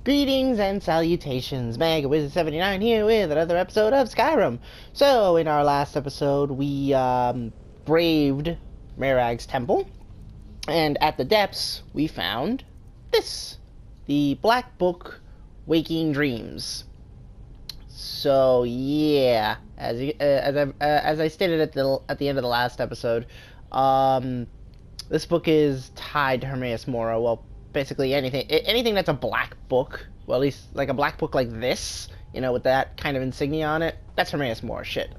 Greetings and salutations, Mega Wizard 79 here with another episode of Skyrim. So, in our last episode, we braved Merag's temple, and at the depths, we found this, the Black Book Waking Dreams. So, yeah, as I stated at the end of the last episode, this book is tied to Hermaeus Mora. Well, basically anything that's a black book, well, at least like a black book like this, you know, with that kind of insignia on it, that's Hermaeus Mora shit.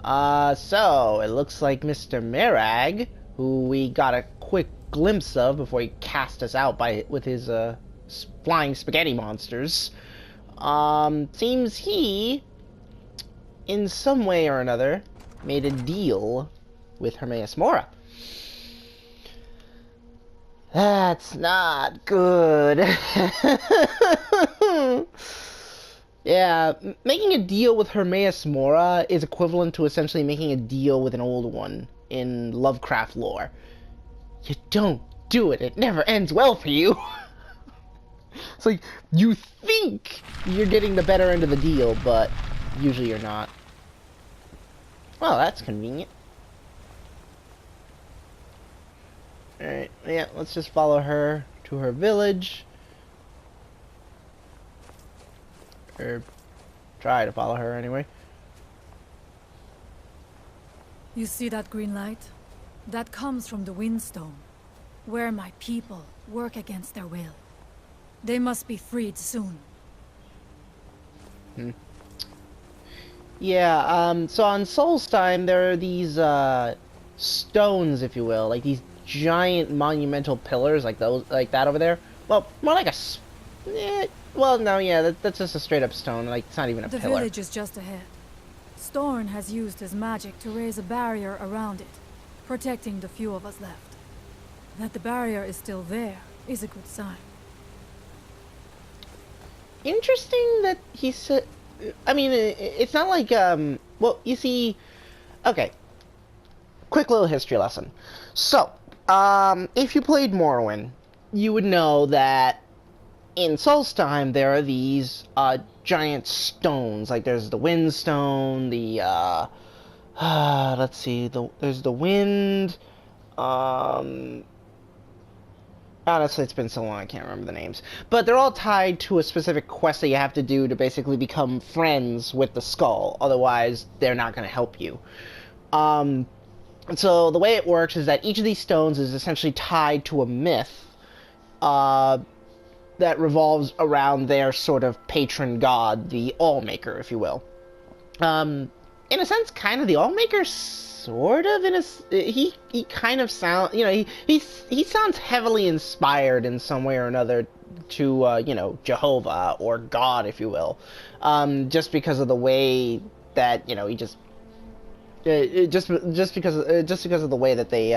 So it looks like Mr. Merag, who we got a quick glimpse of before he cast us out with his flying spaghetti monsters, seems he, in some way or another, made a deal with Hermaeus Mora. That's not good. Yeah, making a deal with Hermaeus Mora is equivalent to essentially making a deal with an old one in Lovecraft lore. You don't do it, it never ends well for you. It's like, you think you're getting the better end of the deal, but usually you're not. Well, that's convenient. Alright, yeah, let's just follow her to her village. Or try to follow her anyway. You see that green light? That comes from the Windstone, where my people work against their will. They must be freed soon. Yeah, so on Solstheim there are these stones, if you will, like these giant monumental pillars, like those, like that over there. Well, more like well, no, yeah, that's just a straight up stone. Like, it's not even a pillar. The village is just ahead. Storn has used his magic to raise a barrier around it, protecting the few of us left. That the barrier is still there is a good sign. Interesting that he said. I mean, it's not like well, you see, okay. Quick little history lesson. So, if you played Morrowind, you would know that in Solstheim there are these giant stones. Like there's the Windstone, the let's see, there's the Wind. Honestly, it's been so long I can't remember the names. But they're all tied to a specific quest that you have to do to basically become friends with the skull. Otherwise, they're not going to help you. So the way it works is that each of these stones is essentially tied to a myth that revolves around their sort of patron god, the Allmaker, if you will. In a sense, kind of the Allmaker, sort of. He kind of sounds, you know, he sounds heavily inspired in some way or another to you know, Jehovah or God, if you will, just because of the way that, you know, he just. Just because of the way that they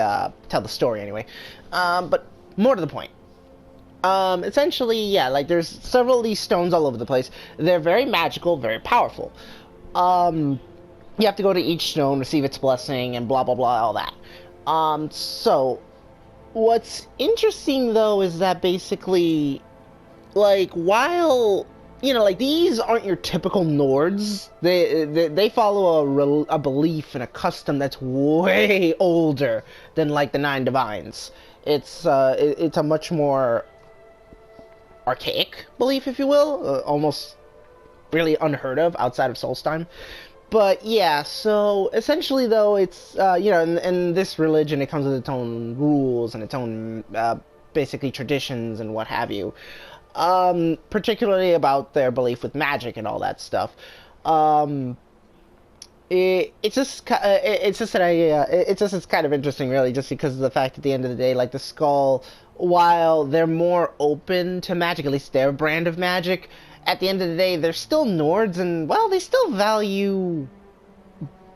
tell the story, anyway. But more to the point. Essentially, yeah, like there's several of these stones all over the place. They're very magical, very powerful. You have to go to each stone, receive its blessing, and blah blah blah, all that. So, what's interesting though is that basically, like, while, you know, like, these aren't your typical Nords. They follow a belief and a custom that's way older than, like, the Nine Divines. It's a much more archaic belief, if you will, almost really unheard of outside of Solstheim. But yeah, so essentially though, it's you know, in this religion, it comes with its own rules and its own basically traditions and what have you. Particularly about their belief with magic and all that stuff. It's just it's kind of interesting, really, just because of the fact at the end of the day, like, the skull, while they're more open to magic, at least their brand of magic, at the end of the day, they're still Nords, and, well, they still value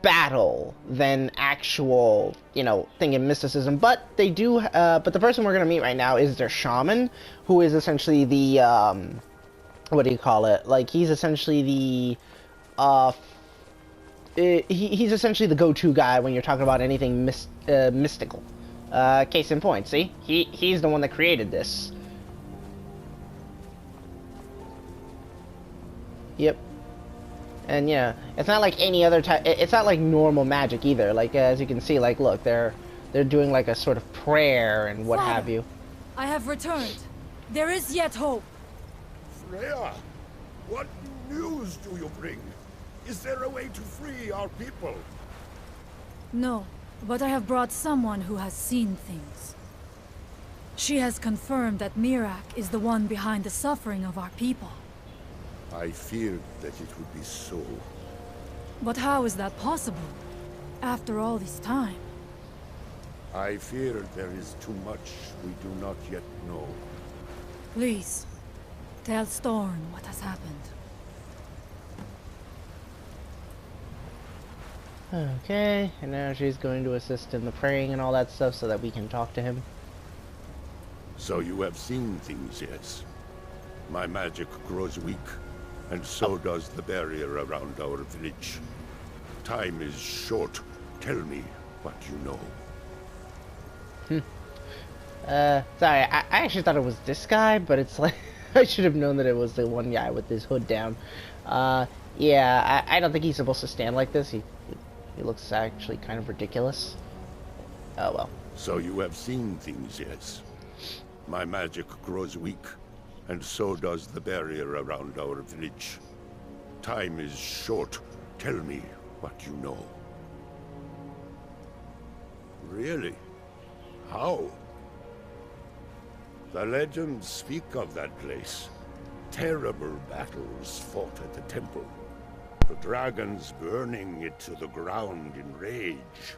battle than actual, you know, thing in mysticism. But they do, but the person we're going to meet right now is their shaman, who is essentially the, what do you call it? Like, he's essentially the, he's essentially the go-to guy when you're talking about anything mystical. Case in point, see? He's the one that created this. Yep. And yeah, it's not like any other type. It's not like normal magic either. Like as you can see, like look, they're doing like a sort of prayer and what Father, have you. I have returned. There is yet hope. Freya, what news do you bring? Is there a way to free our people? No, but I have brought someone who has seen things. She has confirmed that Mirak is the one behind the suffering of our people. I feared that it would be so. But how is that possible? After all this time? I fear there is too much we do not yet know. Please, tell Storm what has happened. Okay, and now she's going to assist in the praying and all that stuff so that we can talk to him. So you have seen things, yes? My magic grows weak, and so does the barrier around our village. Time is short. Tell me what you know. Sorry, I actually thought it was this guy, but it's like, I should have known that it was the one guy with his hood down. Yeah, I don't think he's supposed to stand like this. He looks actually kind of ridiculous. Oh well. So you have seen things, yes? My magic grows weak, and so does the barrier around our village. Time is short. Tell me what you know. Really? How? The legends speak of that place. Terrible battles fought at the temple. The dragons burning it to the ground in rage.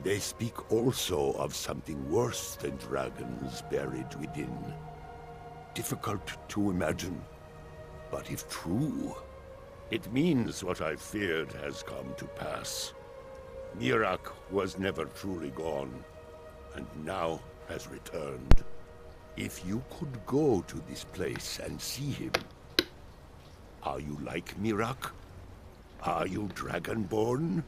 They speak also of something worse than dragons buried within. Difficult to imagine, but if true, it means what I feared has come to pass. Mirak was never truly gone, and now has returned. If you could go to this place and see him, are you like Mirak? Are you Dragonborn?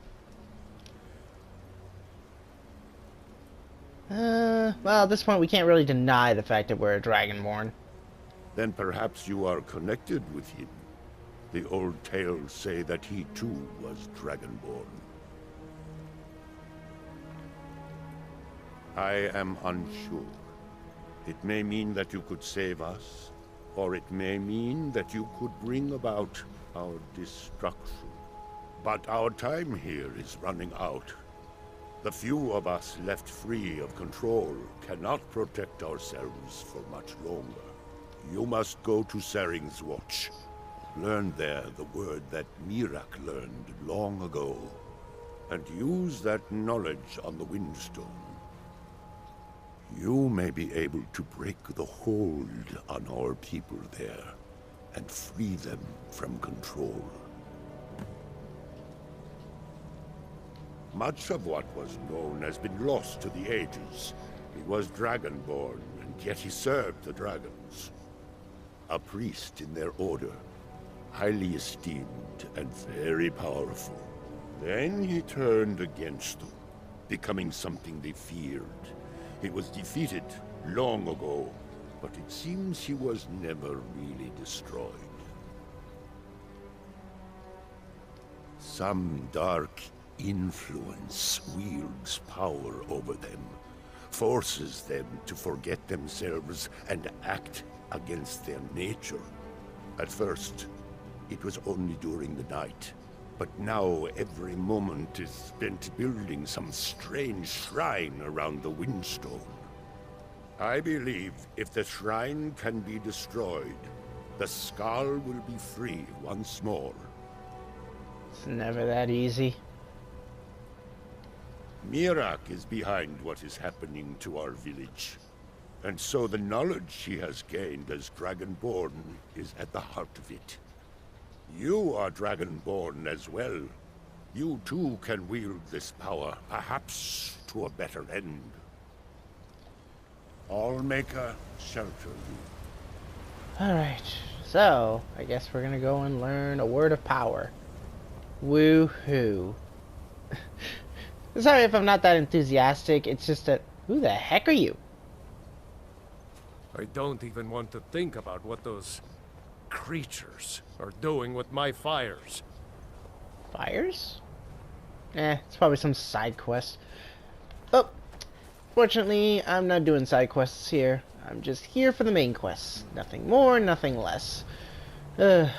Well, at this point we can't really deny the fact that we're a Dragonborn. Then perhaps you are connected with him. The old tales say that he too was Dragonborn. I am unsure. It may mean that you could save us, or it may mean that you could bring about our destruction. But our time here is running out. The few of us left free of control cannot protect ourselves for much longer. You must go to Saring's Watch. Learn there the word that Mirak learned long ago, and use that knowledge on the Windstone. You may be able to break the hold on our people there, and free them from control. Much of what was known has been lost to the ages. He was Dragonborn, and yet he served the dragons. A priest in their order, highly esteemed and very powerful. Then he turned against them, becoming something they feared. He was defeated long ago, but it seems he was never really destroyed. Some dark influence wields power over them, forces them to forget themselves and act against their nature. At first, it was only during the night, but now every moment is spent building some strange shrine around the Windstone. I believe if the shrine can be destroyed, the Skull will be free once more. It's never that easy. Mirak is behind what is happening to our village. And so the knowledge he has gained as Dragonborn is at the heart of it. You are Dragonborn as well. You too can wield this power, perhaps to a better end. Allmaker, shelter you. Alright, so I guess we're gonna go and learn a word of power. Woohoo. Sorry if I'm not that enthusiastic, it's just that, who the heck are you? I don't even want to think about what those creatures are doing with my fires? Fires? It's probably some side quest. Oh, fortunately, I'm not doing side quests here. I'm just here for the main quests. Nothing more, nothing less. I've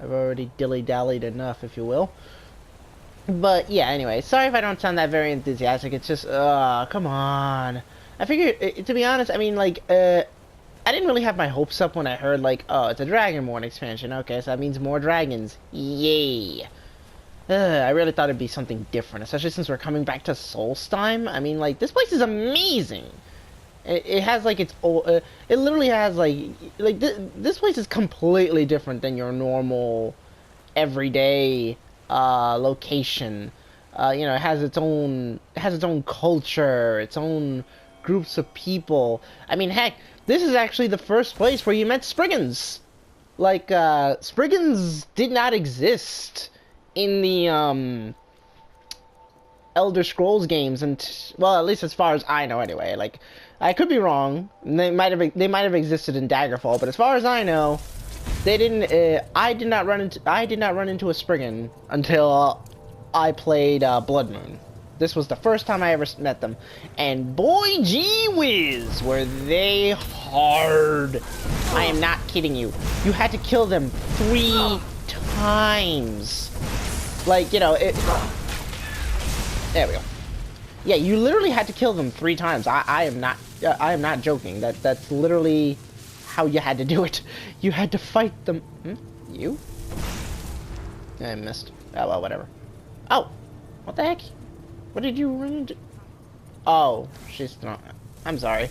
already dilly-dallied enough, if you will. But, yeah, anyway, sorry if I don't sound that very enthusiastic. It's just, come on. I figured, to be honest, I mean, like, I didn't really have my hopes up when I heard, like, oh, it's a Dragonborn expansion. Okay, so that means more dragons. Yay. I really thought it'd be something different, especially since we're coming back to Solstheim. I mean, like, this place is amazing. It has, like, its old, it literally has, like, this place is completely different than your normal, everyday, location. You know, it has its own culture, its own groups of people. I mean, heck, this is actually the first place where you met Spriggans. Like, Spriggans did not exist in the, Elder Scrolls games, and well, at least as far as I know, anyway. Like, I could be wrong. They might have existed in Daggerfall, but as far as I know, they didn't. I did not run into a Spriggan until I played Blood Moon. This was the first time I ever met them, and boy, gee whiz, were they hard! I am not kidding you. You had to kill them 3 times. Like, you know, it. There we go. Yeah, you literally had to kill them 3 times. I am not joking. That's literally how you had to do it. You had to fight them. You? I missed. Oh well, whatever. Oh, what the heck? What did you run into? Oh, she's not. I'm sorry.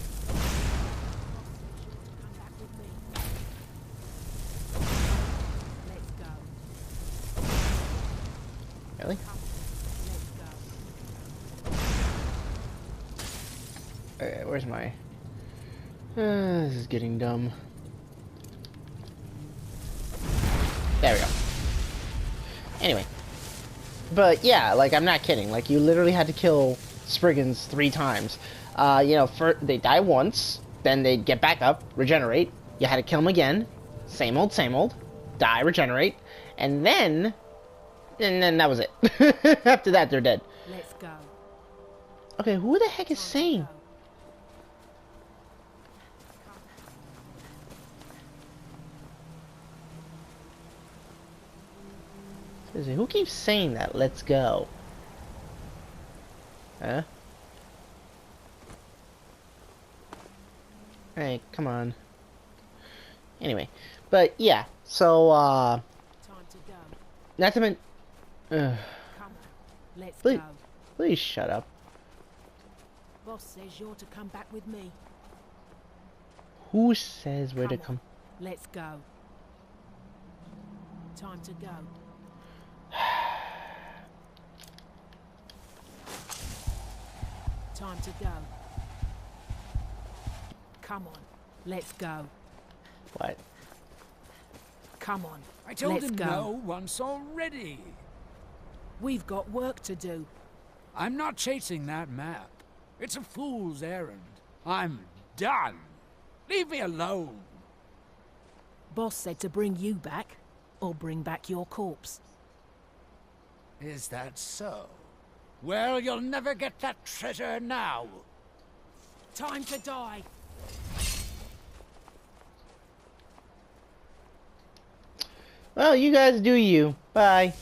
Really? Okay, where's my... this is getting dumb. There we go. Anyway. But yeah, like, I'm not kidding. Like, you literally had to kill Spriggans 3 times. You know, they die once, then they get back up, regenerate. You had to kill them again. Same old, same old. Die, regenerate. And then that was it. After that, they're dead. Let's go. Okay, who the heck is saying? Who keeps saying that? Let's go. Huh? Hey, come on. Anyway, but yeah, so Time to go. not to mention. Come on. Let's Please, go. please shut up. Boss says you're to come back with me. Who says where to come? Let's go. Time to go. Time to go. Come on. Let's go. What? Come on. I told Let's him go. no once already. We've got work to do. I'm not chasing that map. It's a fool's errand. I'm done. Leave me alone. Boss said to bring you back, or bring back your corpse. Is that so? Well, you'll never get that treasure now. Time to die. Well, you guys do you. Bye.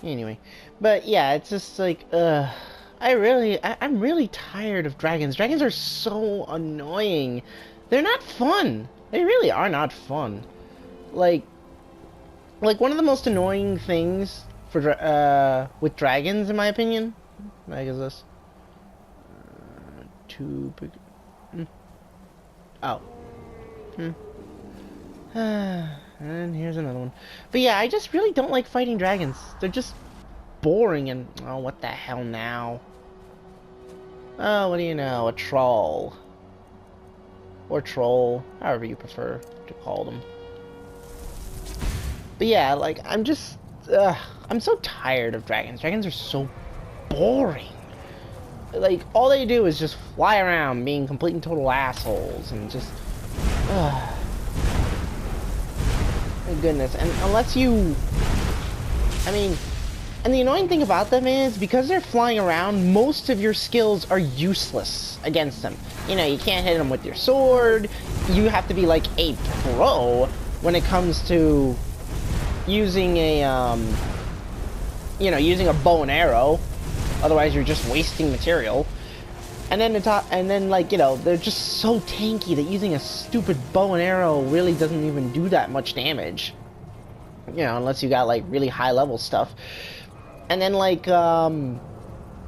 Anyway, but yeah, it's just like, I'm really tired of dragons. Dragons are so annoying. They're not fun. They really are not fun. Like one of the most annoying things for with dragons, in my opinion. What the heck is this? Too big. Oh. And here's another one. But yeah, I just really don't like fighting dragons. They're just boring and... Oh, what the hell now? Oh, what do you know? A troll. Or troll. However you prefer to call them. But yeah, like, I'm just... I'm so tired of dragons. Dragons are so boring. like, all they do is just fly around being complete and total assholes and just, my goodness. And unless you, I mean, and the annoying thing about them is, because they're flying around, most of your skills are useless against them. You know, you can't hit them with your sword. You have to be like a pro when it comes to using a, you know, using a bow and arrow. Otherwise, you're just wasting material. And then like, you know, they're just so tanky that using a stupid bow and arrow really doesn't even do that much damage. You know, unless you got like really high level stuff. And then like, and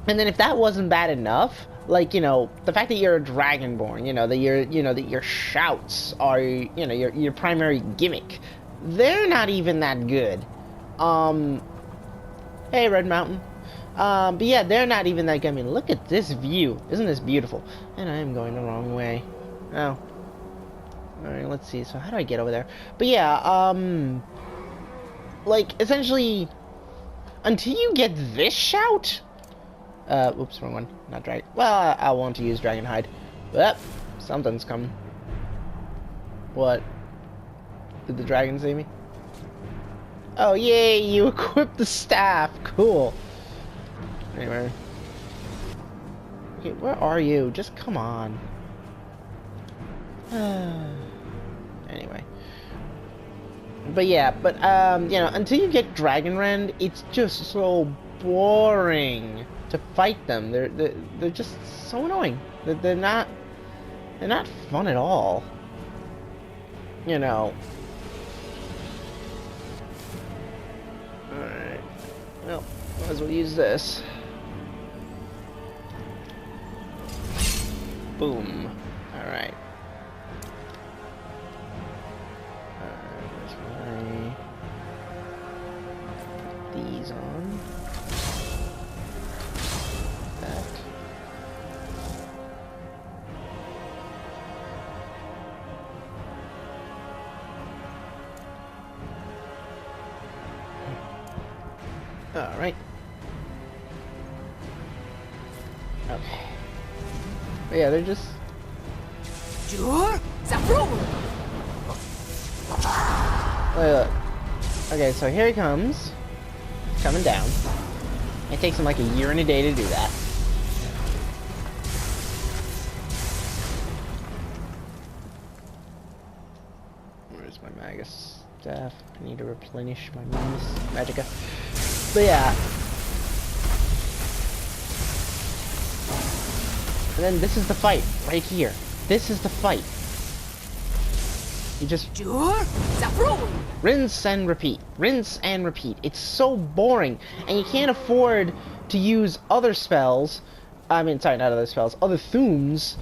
then if that wasn't bad enough, like, you know, the fact that you're a Dragonborn, you know, that your shouts are, you know, your primary gimmick, they're not even that good. Hey, Red Mountain. But yeah, they're not even that good. I mean, look at this view. Isn't this beautiful? And I am going the wrong way. Oh. Alright, let's see. So how do I get over there? But yeah, like, essentially, until you get this shout... oops, wrong one. Not dragon. Well, I want to use dragon hide. But, something's coming. What? Did the dragon see me? Oh, yay! You equipped the staff! Cool. Anyway. Okay, where are you? Just come on. Anyway. But yeah, but, you know, until you get Dragonrend, it's just so boring to fight them. They're just so annoying. They're not fun at all. You know. Alright. Well, might as well use this. Boom. Alright. These on. That. All right. Okay. But yeah, they're just. Sure, Zapro. Look. Okay, so here he comes. Coming down. It takes him like a year and a day to do that. Where's my Magus staff? I need to replenish my Magicka. But yeah. And then this is the fight, right here. This is the fight. You just rinse and repeat, rinse and repeat. It's so boring, and you can't afford to use other spells. I mean, sorry, not other spells, other thunes.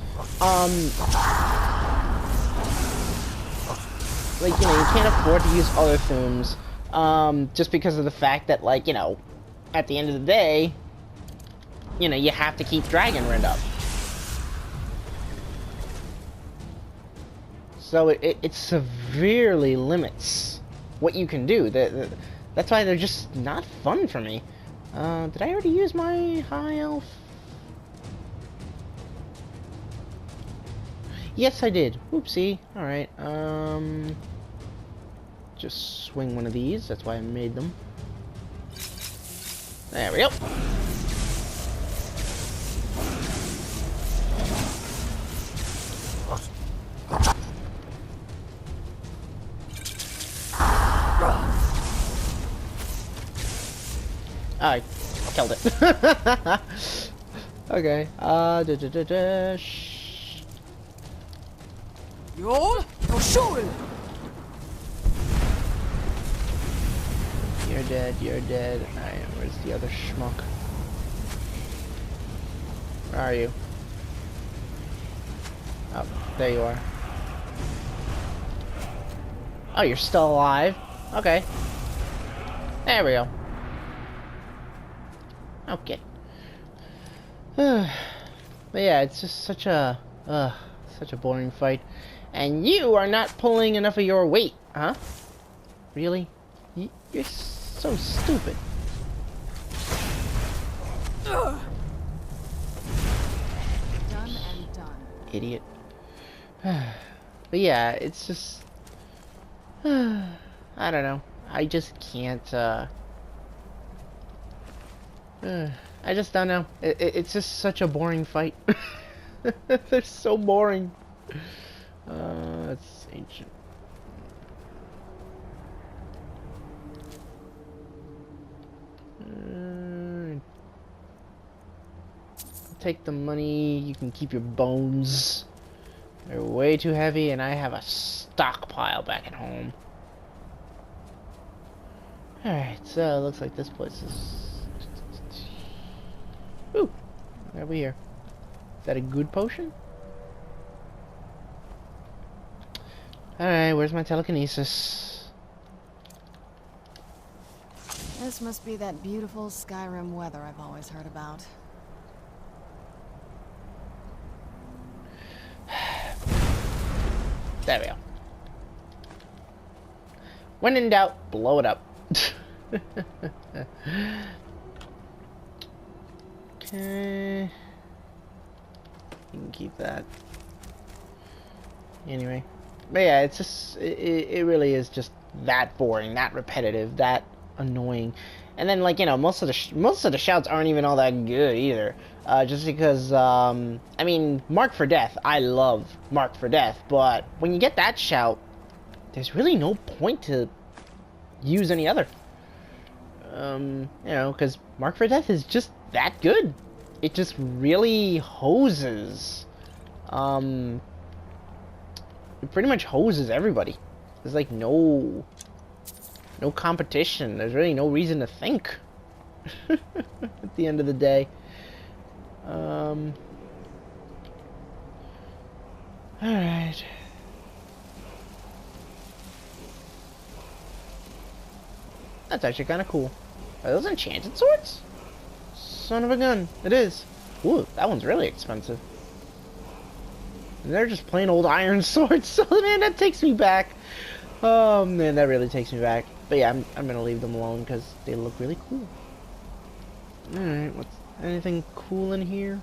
Like, you know, you can't afford to use other thunes, just because of the fact that, like, you know, at the end of the day, you know, you have to keep Dragonrend up. So it severely limits what you can do. That's why they're just not fun for me. Did I already use my high elf? Yes, I did. Oopsie. Alright, just swing one of these. That's why I made them. There we go. I killed it. Okay. You're dead. You're dead. Alright, where's the other schmuck? Where are you? Oh, there you are. Oh, you're still alive? Okay. There we go. Okay. But yeah, it's just such a boring fight. And you are not pulling enough of your weight, huh? Really? You're so stupid. Idiot. But yeah, it's just... I don't know. I just can't, I just don't know. It's just such a boring fight. They're so boring. It's ancient. Take the money. You can keep your bones. They're way too heavy, and I have a stockpile back at home. Alright, so it looks like this place is... Ooh, what are we here? Is that a good potion? Alright, where's my telekinesis? This must be that beautiful Skyrim weather I've always heard about. There we go. When in doubt, blow it up. Okay. You can keep that. Anyway. But yeah, it's just, it really is just that boring, that repetitive, that annoying. And then, like, you know, most of the shouts aren't even all that good either. Just because, I mean, Mark for Death, I love Mark for Death, but when you get that shout, there's really no point to use any other. You know, because Mark for Death is just that good. It just really hoses. It pretty much hoses everybody. There's like no competition. There's really no reason to think. At the end of the day. Alright. That's actually kind of cool. Are those enchanted swords? Son of a gun. It is. Ooh, that one's really expensive. And they're just plain old iron swords. So, man, that takes me back. Oh, man, that really takes me back. But yeah, I'm gonna leave them alone because they look really cool. Alright, what's anything cool in here?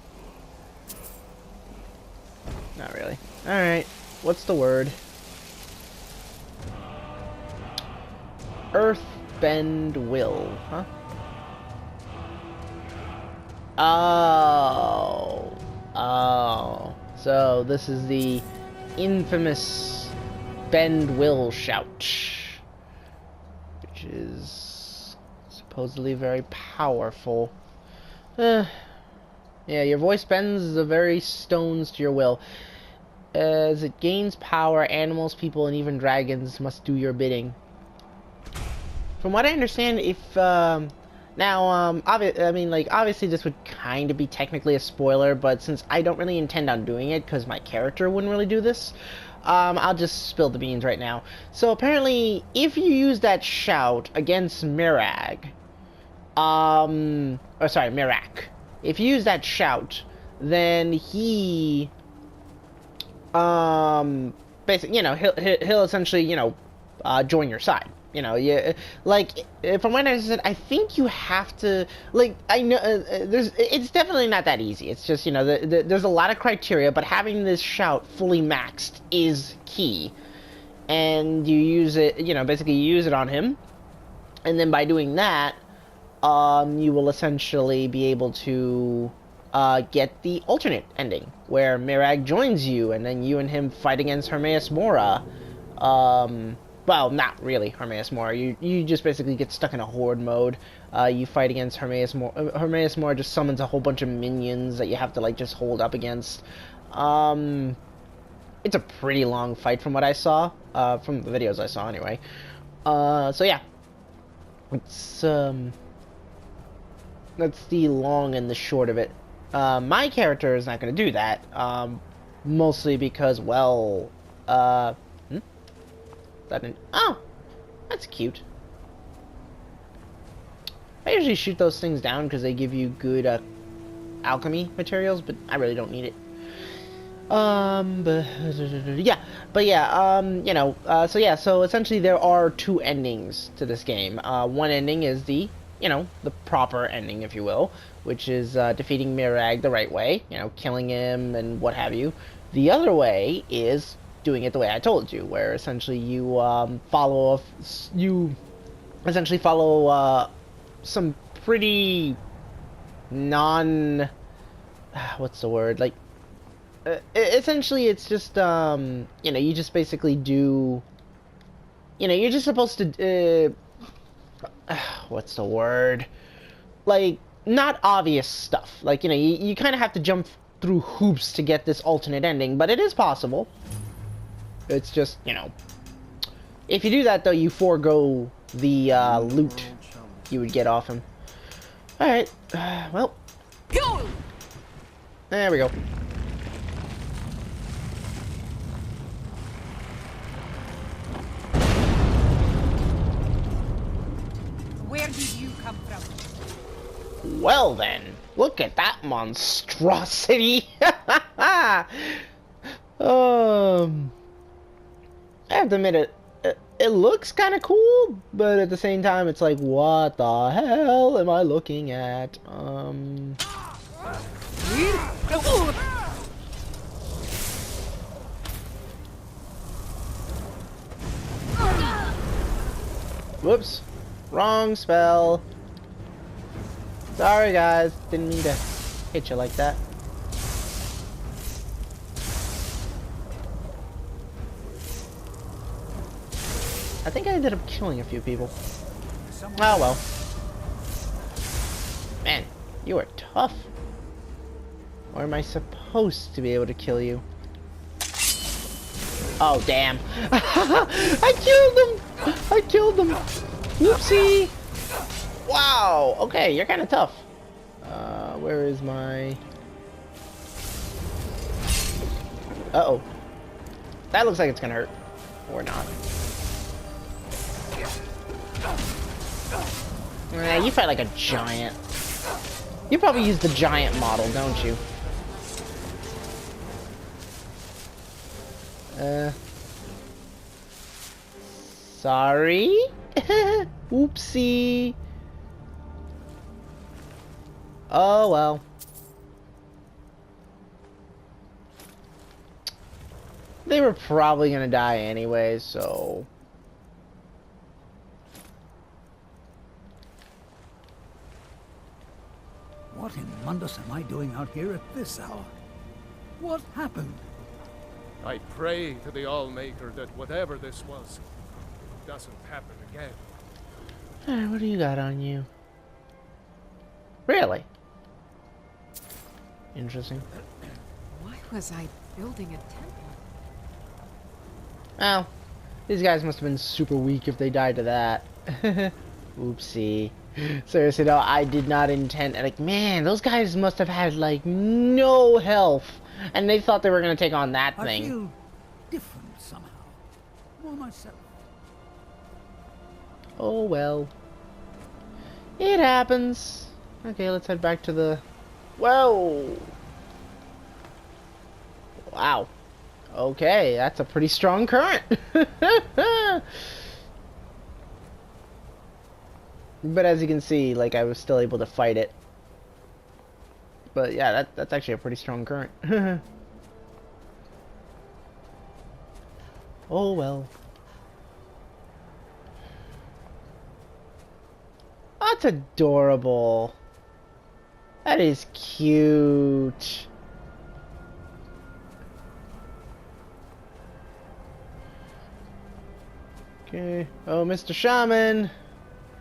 Not really. Alright, what's the word? Earthbend will, huh? Oh. So this is the infamous Bend Will shout, which is supposedly very powerful. Yeah, your voice bends the very stones to your will. As it gains power, animals, people, and even dragons must do your bidding. From what I understand, if obviously this would kind of be technically a spoiler, but since I don't really intend on doing it because my character wouldn't really do this, I'll just spill the beans right now. So apparently, if you use that shout against Mirag, Mirak, if you use that shout, then he, basically, you know, he'll essentially, you know, join your side. You know, yeah, like, from what I said, I think you have to, like, I know, it's definitely not that easy. It's just, you know, there's a lot of criteria, but having this shout fully maxed is key. And you use it, you know, basically you use it on him, and then by doing that, you will essentially be able to, get the alternate ending, where Mirag joins you, and then you and him fight against Hermaeus Mora, well, not really Hermaeus Mora. You just basically get stuck in a horde mode. You fight against Hermaeus Mora. Hermaeus Mora just summons a whole bunch of minions that you have to, like, just hold up against. It's a pretty long fight from what I saw. From the videos I saw, anyway. So yeah. It's, that's the long and the short of it. My character is not going to do that. Mostly because, well, oh, that's cute. I usually shoot those things down because they give you good alchemy materials, but I really don't need it. You know, so essentially there are two endings to this game. One ending is the you know, the proper ending, if you will, which is defeating Mirag the right way, you know, killing him and what have you. The other way is doing it the way I told you, where essentially you follow some pretty non what's the word, like essentially it's just you know, you just basically do, you know, you're just supposed to what's the word, like not obvious stuff, like, you know, you kind of have to jump through hoops to get this alternate ending, but it is possible. It's just, you know, if you do that though, you forego the loot you would get off him. Alright, well, there we go. Where did you come from? Well then, look at that monstrosity. I have to admit it looks kind of cool, but at the same time it's like, what the hell am I looking at? Whoops, wrong spell. Sorry guys, didn't mean to hit you like that. I think I ended up killing a few people. Oh well. Man, you are tough. Or am I supposed to be able to kill you? Oh damn. I killed him! I killed him! Whoopsie! Wow, okay, you're kinda tough. Where is my... Uh-oh. That looks like it's gonna hurt. Or not. You fight like a giant. You probably use the giant model, don't you? Sorry? Oopsie. Oh well. They were probably gonna die anyway, so... What in Mundus am I doing out here at this hour? What happened? I pray to the Allmaker that whatever this was doesn't happen again. Alright, what do you got on you? Really? Interesting. Why was I building a temple? Well, these guys must have been super weak if they died to that. Oopsie. Seriously, though, I did not intend... Like, man, those guys must have had, like, no health. And they thought they were going to take on that thing. I feel different somehow. More myself. Oh, well. It happens. Okay, let's head back to the... Whoa! Wow. Okay, that's a pretty strong current. But as you can see, like, I was still able to fight it. But yeah, that's actually a pretty strong current. Oh well. That's adorable. That is cute. Okay. Oh, Mr. Shaman.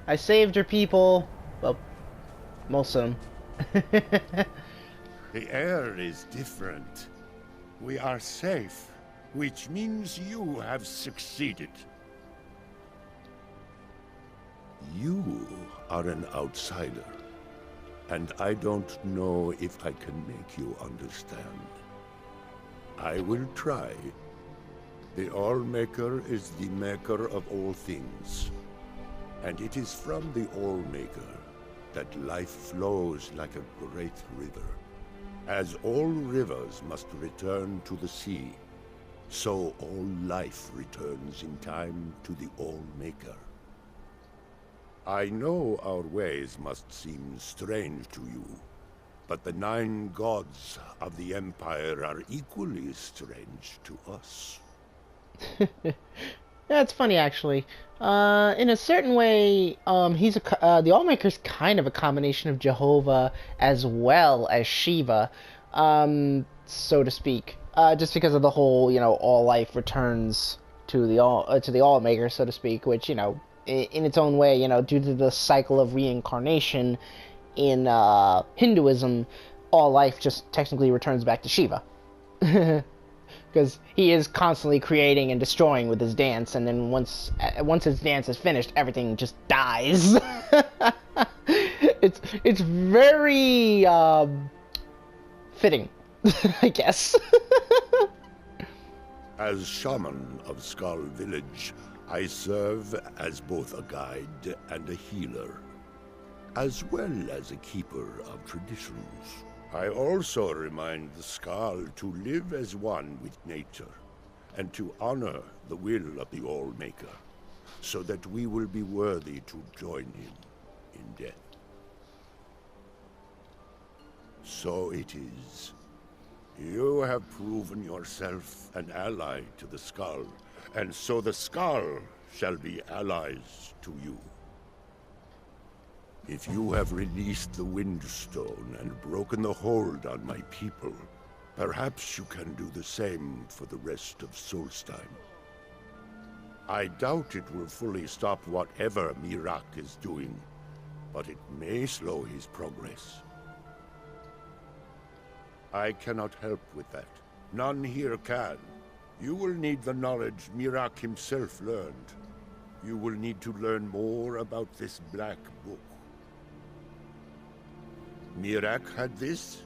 I saved your people. Well, most of them. The air is different. We are safe, which means you have succeeded. You are an outsider, and I don't know if I can make you understand. I will try. The All-Maker is the maker of all things, and it is from the All-Maker that life flows like a great river. As all rivers must return to the sea, so all life returns in time to the All-Maker. I know our ways must seem strange to you, but the 9 gods of the Empire are equally strange to us. That's funny, actually. In a certain way, the Allmaker's kind of a combination of Jehovah as well as Shiva, so to speak. Just because of the whole, all life returns to the Allmaker, so to speak, which, in its own way, due to the cycle of reincarnation in Hinduism, all life just technically returns back to Shiva. Because he is constantly creating and destroying with his dance, and then once his dance is finished, everything just dies. It's very fitting, I guess. As shaman of Skull Village, I serve as both a guide and a healer, as well as a keeper of traditions. I also remind the Skull to live as one with nature, and to honor the will of the Allmaker, so that we will be worthy to join him in death. So it is. You have proven yourself an ally to the Skull, and so the Skull shall be allies to you. If you have released the Windstone and broken the hold on my people, perhaps you can do the same for the rest of Solstheim. I doubt it will fully stop whatever Miraak is doing, but it may slow his progress. I cannot help with that. None here can. You will need the knowledge Miraak himself learned. You will need to learn more about this Black Book. Miraak had this?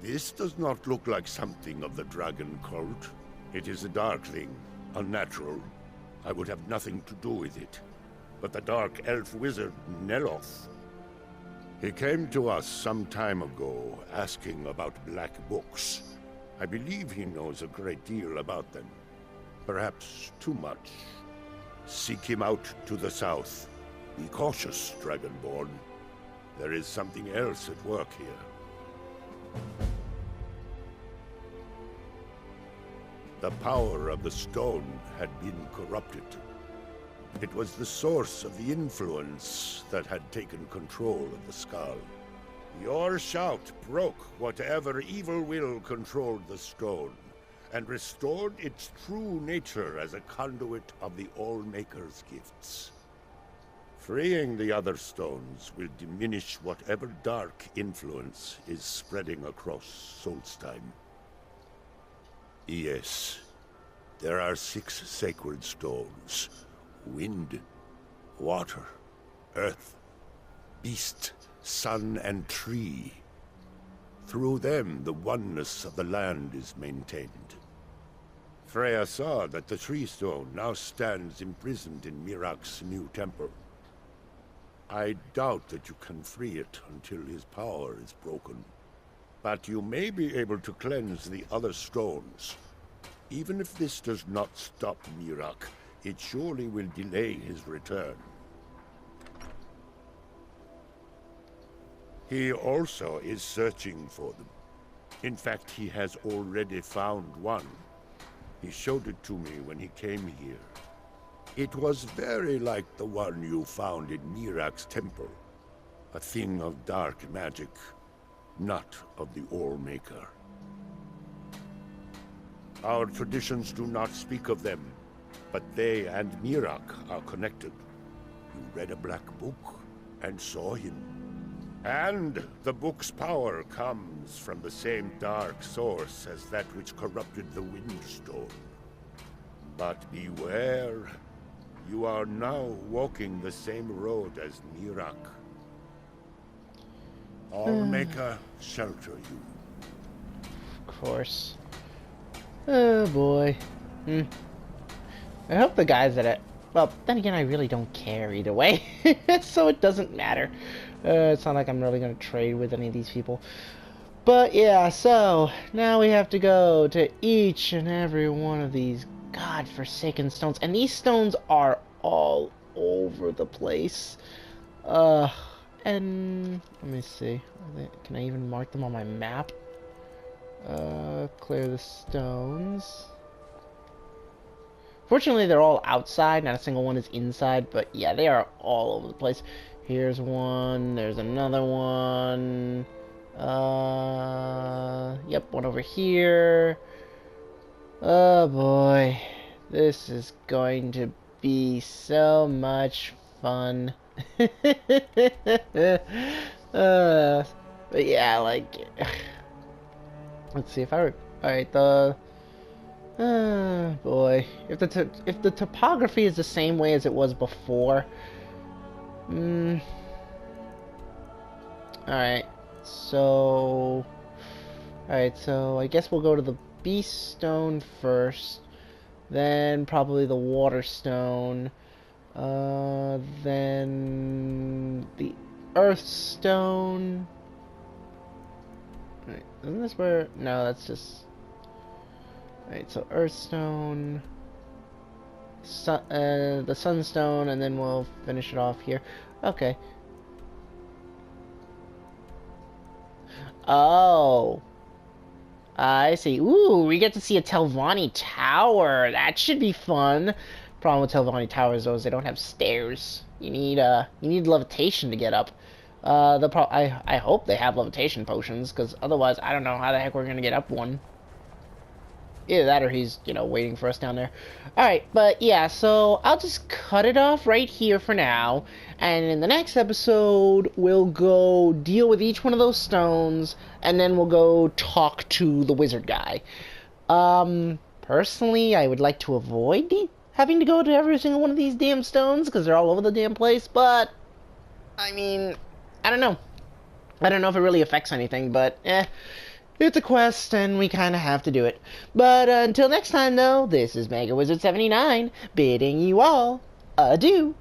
This does not look like something of the dragon cult. It is a dark thing, unnatural. I would have nothing to do with it. But the dark elf wizard, Neloth, he came to us some time ago, asking about black books. I believe he knows a great deal about them. Perhaps too much. Seek him out to the south. Be cautious, Dragonborn. There is something else at work here. The power of the stone had been corrupted. It was the source of the influence that had taken control of the Skull. Your shout broke whatever evil will controlled the stone, and restored its true nature as a conduit of the Allmaker's gifts. Freeing the other stones will diminish whatever dark influence is spreading across Solstheim. Yes, there are 6 sacred stones. Wind, water, earth, beast, sun, and tree. Through them, the oneness of the land is maintained. Freya saw that the tree stone now stands imprisoned in Miraak's new temple. I doubt that you can free it until his power is broken. But you may be able to cleanse the other stones. Even if this does not stop Miraak, it surely will delay his return. He also is searching for them. In fact, he has already found one. He showed it to me when he came here. It was very like the one you found in Miraak's temple. A thing of dark magic, not of the Allmaker. Our traditions do not speak of them, but they and Miraak are connected. You read a black book and saw him. And the book's power comes from the same dark source as that which corrupted the Windstone. But beware. You are now walking the same road as Miraak. Allmaker shelter you. Of course. Oh boy. I hope the guys that it. Well, then again, I really don't care either way, so it doesn't matter. It's not like I'm really gonna trade with any of these people. But yeah, so now we have to go to each and every one of these godforsaken stones, and these stones are all over the place. And let me see. Can I even mark them on my map? Clear the stones. Fortunately, they're all outside. Not a single one is inside. But yeah, they are all over the place. Here's one. There's another one. Yep, one over here. Oh boy. This is going to be so much fun. But yeah, like, let's see if I alright, boy, if the topography is the same way as it was before, alright, so I guess we'll go to the beast stone first, then probably the water stone, then the earth stone. Right, isn't this where? No, that's just. Alright, so earth stone, the sunstone, and then we'll finish it off here. Okay. Oh. I see. Ooh, we get to see a Telvanni Tower. That should be fun. Problem with Telvanni Towers, though, is they don't have stairs. You need levitation to get up. I hope they have levitation potions, because otherwise I don't know how the heck we're gonna get up one. Either that or he's, waiting for us down there. Alright, but yeah, so I'll just cut it off right here for now. And in the next episode, we'll go deal with each one of those stones, and then we'll go talk to the wizard guy. Personally, I would like to avoid having to go to every single one of these damn stones, because they're all over the damn place, but, I mean, I don't know. I don't know if it really affects anything, but, it's a quest, and we kind of have to do it. But until next time, though, this is Mega Wizard 79 bidding you all adieu.